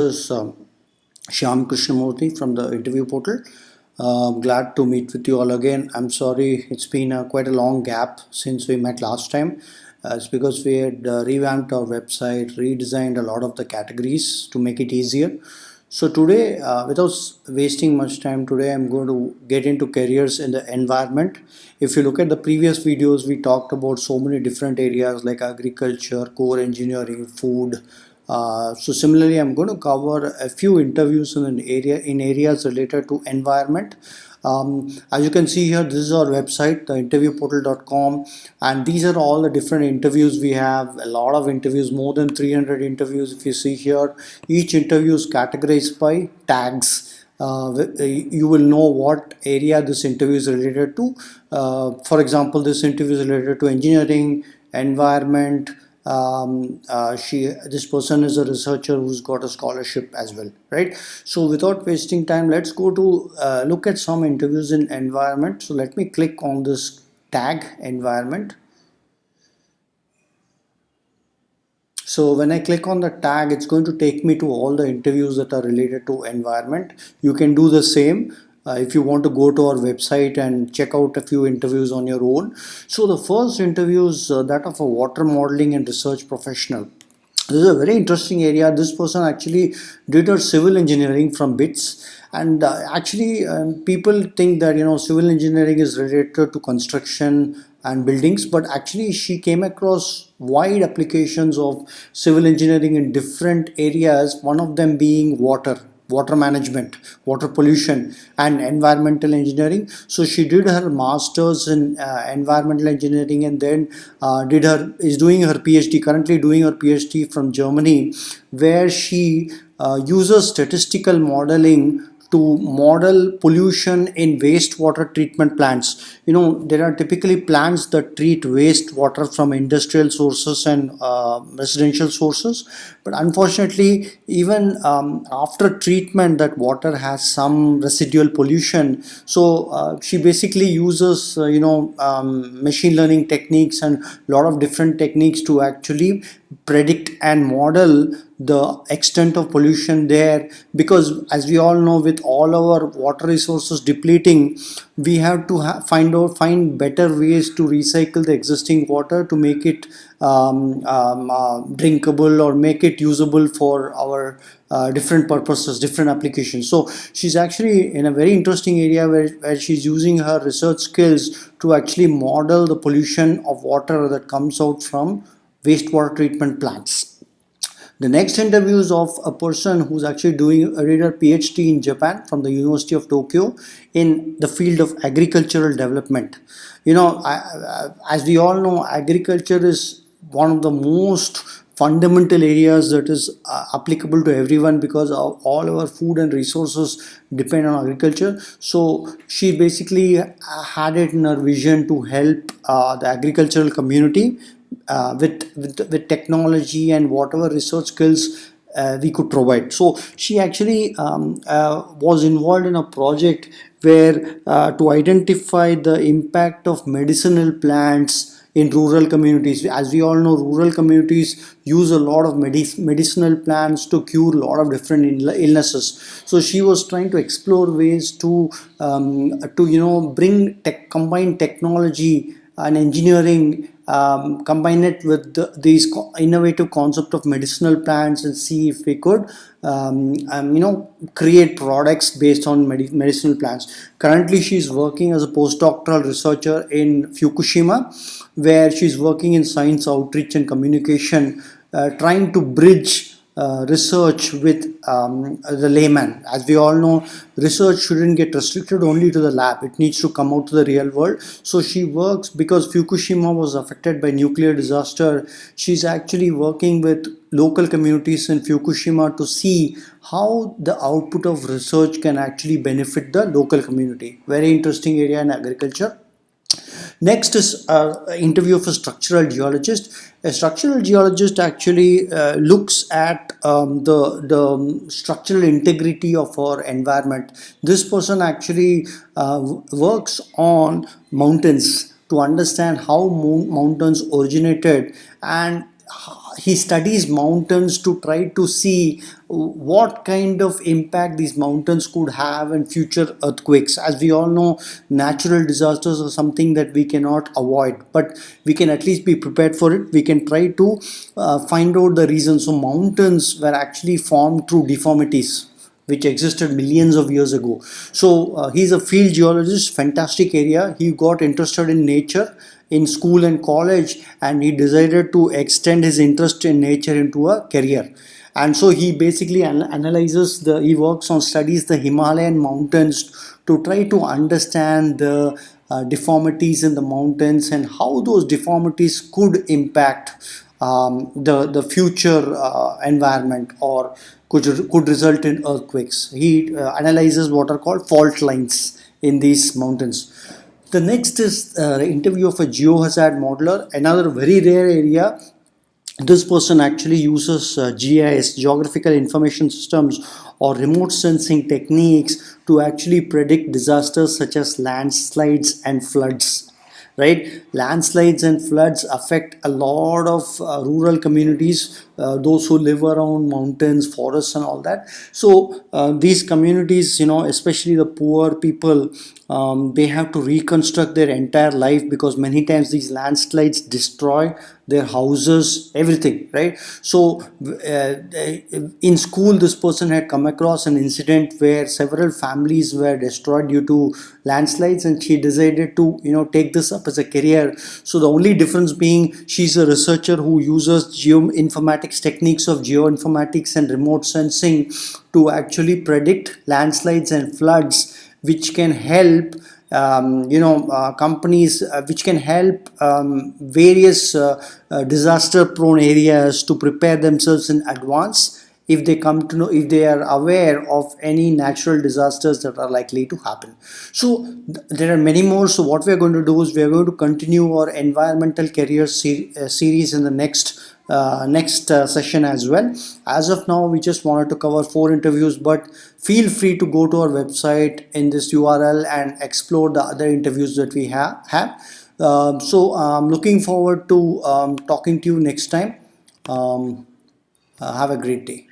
This is Shyam Krishnamurthy from the interview portal. Glad to meet with you all again. I'm sorry it's been quite a long gap since we met last time. It's because we had revamped our website, redesigned a lot of the categories to make it easier. So today, without wasting much time, today I'm going to get into careers in the environment. If you look at the previous videos, we talked about so many different areas like agriculture, core engineering, food. So similarly, I'm going to cover a few interviews in areas related to environment. As you can see here, this is our website, the interviewportal.com, and these are all the different interviews we have. A lot of interviews, more than 300 interviews. If you see here, each interview is categorized by tags. You will know what area this interview is related to. For example, this interview is related to engineering, environment. This person is a researcher who's got a scholarship as well, right? So without wasting time, let's go to look at some interviews in environment. So let me click on this tag environment. So when I click on the tag, it's going to take me to all the interviews that are related to environment. You can do the same if you want to go to our website and check out a few interviews on your own. So the first interview is that of a water modeling and research professional. This is a very interesting area. This person actually did her civil engineering from BITS, and people think that civil engineering is related to construction and buildings, but actually she came across wide applications of civil engineering in different areas, one of them being water management, water pollution, and environmental engineering. So she did her masters in environmental engineering, and then is doing her PhD, currently doing her PhD from Germany, where she uses statistical modeling to model pollution in wastewater treatment plants. There are typically plants that treat wastewater from industrial sources and residential sources, but unfortunately, even after treatment, that water has some residual pollution. So she basically uses machine learning techniques and a lot of different techniques to actually predict and model the extent of pollution there, because as we all know, with all our water resources depleting, we have to find better ways to recycle the existing water to make it drinkable or make it usable for our different purposes, different applications. So she's actually in a very interesting area where she's using her research skills to actually model the pollution of water that comes out from wastewater treatment plants. The next interview is of a person who's actually doing a PhD in Japan from the University of Tokyo in the field of agricultural development. As we all know, agriculture is one of the most fundamental areas that is applicable to everyone, because all our food and resources depend on agriculture. So she basically had it in her vision to help the agricultural community with technology and whatever research skills we could provide. So she actually was involved in a project where to identify the impact of medicinal plants in rural communities. As we all know, rural communities use a lot of medicinal plants to cure a lot of different illnesses. So she was trying to explore ways to combine technology and engineering, combine it with these innovative concept of medicinal plants, and see if we could create products based on medicinal plants. Currently she's working as a postdoctoral researcher in Fukushima, where she's working in science outreach and communication, trying to bridge research with the layman. As we all know, research shouldn't get restricted only to the lab, it needs to come out to the real world. So she works, because Fukushima was affected by nuclear disaster, she's actually working with local communities in Fukushima to see how the output of research can actually benefit the local community. Very interesting area in agriculture. Next is an interview of a structural geologist. A structural geologist actually looks at the structural integrity of our environment. This person actually works on mountains to understand how mountains originated, and he studies mountains to try to see what kind of impact these mountains could have in future earthquakes. As we all know, natural disasters are something that we cannot avoid, but we can at least be prepared for it. We can try to find out the reasons. So mountains were actually formed through deformities which existed millions of years ago. So he's a field geologist, fantastic area. He got interested in nature in school and college, and he decided to extend his interest in nature into a career. And so he basically analyzes he works on studies the Himalayan mountains to try to understand the deformities in the mountains and how those deformities could impact the future environment, or could result in earthquakes. He analyzes what are called fault lines in these mountains. The next is the interview of a geohazard modeler, another very rare area. This person actually uses GIS, geographical information systems, or remote sensing techniques to actually predict disasters such as landslides and floods. Right, landslides and floods affect a lot of rural communities, those who live around mountains, forests and all that. So these communities, especially the poor people, they have to reconstruct their entire life, because many times these landslides destroy their houses, everything, right? So in school, this person had come across an incident where several families were destroyed due to landslides, and she decided to take this up as a career. So the only difference being, she's a researcher who uses geoinformatics techniques of geoinformatics and remote sensing to actually predict landslides and floods, which can help companies, which can help various disaster prone areas to prepare themselves in advance, if they come to know, if they are aware of any natural disasters that are likely to happen. So there are many more. So what we are going to do is we are going to continue our environmental career series in the next session as well. As of now, we just wanted to cover 4 interviews, but feel free to go to our website in this URL and explore the other interviews that we have. So I'm looking forward to talking to you next time. Have a great day.